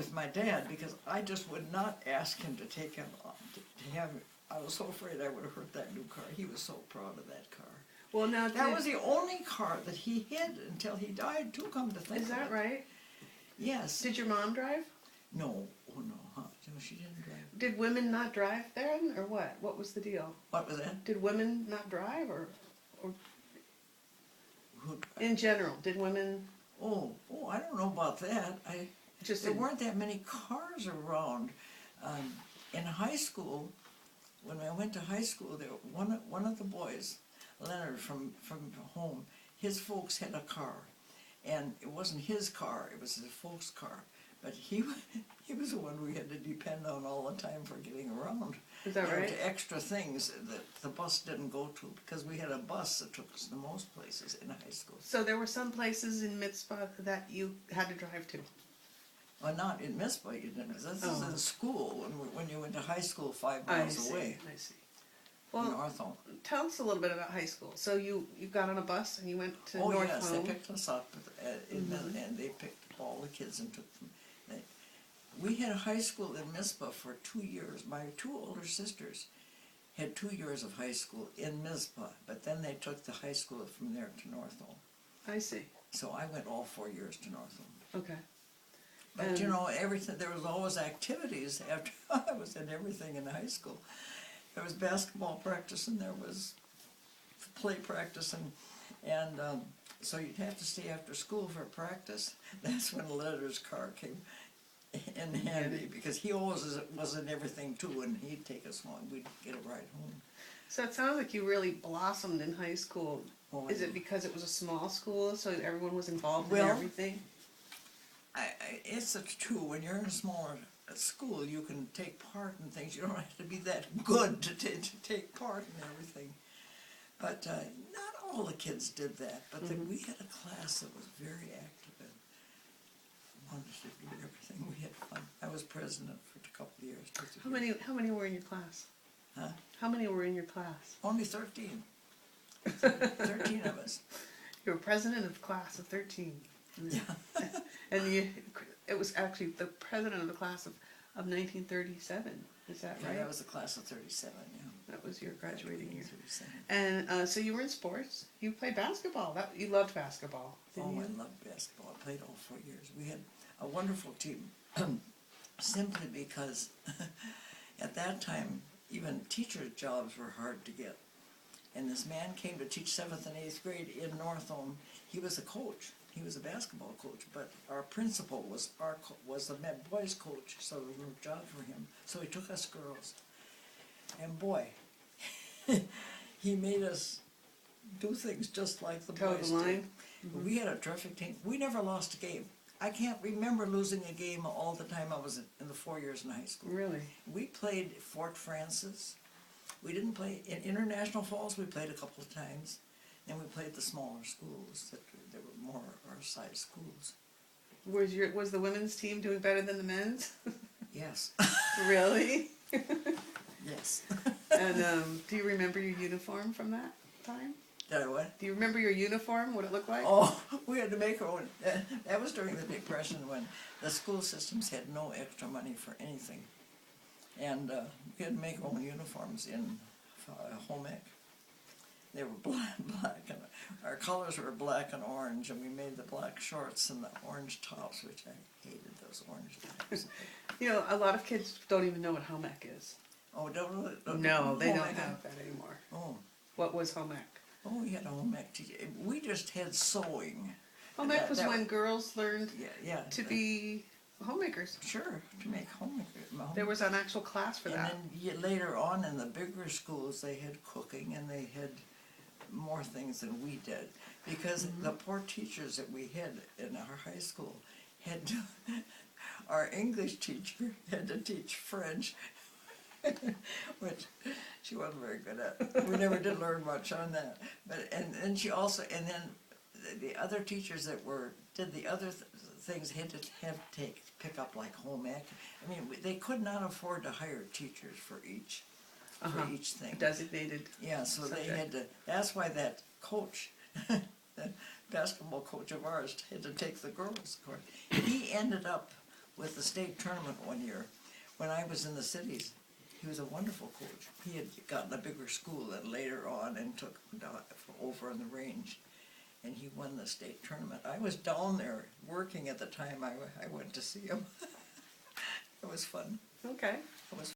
with my dad, because I just would not ask him to take him, to have, I was so afraid I would have hurt that new car. He was so proud of that car. Well, now, That was the only car that he had until he died too, come to think of it. is that right? Yes. Did your mom drive? No, oh no, huh? No, she didn't drive. Did women not drive then, or what? What was the deal? What was that? Did women not drive, or Who, in general, did women oh, I don't know about that. just? There weren't that many cars around. In high school, when I went to high school, there one of the boys, Leonard from home, his folks had a car, and it wasn't his car; it was his folks' car. But he was the one we had to depend on all the time for getting around. Is that right? To extra things that the bus didn't go to, because we had a bus that took us to most places in high school. So there were some places in Mitzvah that you had to drive to. Well, not in Mitzvah, you didn't. This is in school, when you went to high school 5 I miles see. away. I see. In Well, Northome. tell us a little bit about high school. So you got on a bus and you went to Oh North yes, Home. they picked us up, and they picked all the kids and took them. We had a high school in Mizpah for 2 years. My 2 older sisters had 2 years of high school in Mizpah, but then they took the high school from there to Northome. I see. So I went all 4 years to Northome. Okay. But you know, everything, there was always activities after I was in everything in high school. There was basketball practice and there was play practice, and so you'd have to stay after school for practice. That's when Leonard's car came in handy, because he always was in everything too, and he'd take us home. We'd get a ride home. So it sounds like you really blossomed in high school. Oh, Is it because it was a small school, so everyone was involved in Well, everything? It's true. When you're in a smaller school, you can take part in things. You don't have to be that good to take part in everything. But not all the kids did that. But we had a class that was very active and wanted to do everything. We had fun. I was president for a couple of years. How many were in your class? Huh? How many were in your class? Only 13. 13 of us. You were president of class of 13. Yeah. And it was actually the president of the class of 1937. Is that Yeah, right? that was the class of 37, yeah. That was your graduating year. 37. And so you were in sports. You played basketball. You loved basketball, didn't you? I loved basketball. I played all 4 years. We had a wonderful team, simply because at that time, even teachers' jobs were hard to get. And this man came to teach 7th and 8th grade in Northome. He was a coach. He was a basketball coach, but our principal was the boys' coach, so there were jobs for him. So he took us girls. And boy, he made us do things just like the Toe boys the line. did. We had a terrific team. We never lost a game. I can't remember losing a game all the time I was in the 4 years in high school. Really? We played Fort Francis. We didn't play in International Falls. We played a couple of times, and we played the smaller schools that were more our size schools. Was the women's team doing better than the men's? Yes. Really? Yes. And do you remember your uniform from that time? Did I what? Do you remember your uniform? What it looked like? Oh, we had to make our own. That was during the Depression, when the school systems had no extra money for anything. And we had to make our own uniforms in home ec. They were black, and our colors were black and orange, and we made the black shorts and the orange tops, which I hated those orange tops. You know, a lot of kids don't even know what home ec is. Oh, don't No, they home don't ec? have that anymore. Oh, What was home ec? oh, we had a home ec teacher. We just had sewing. Home ec was when girls learned Yeah. to be homemakers. Sure, to make home. There was an actual class for that. And then later on in the bigger schools, they had cooking and they had more things than we did. Because the poor teachers that we had in our high school had to, our English teacher had to teach French, which she wasn't very good at. We never did learn much on that. But and then the other teachers that did the other things had to pick up like home ec. I mean, they could not afford to hire teachers for each thing. Designated. Yeah, so subject. they had to. That's why that coach, that basketball coach of ours, had to take the girls' course. He ended up with the state tournament one year. When I was in the cities, he was a wonderful coach. He had gotten a bigger school and later on and took over on the range. And he won the state tournament. I was down there working at the time I went to see him. It was fun. Okay. It was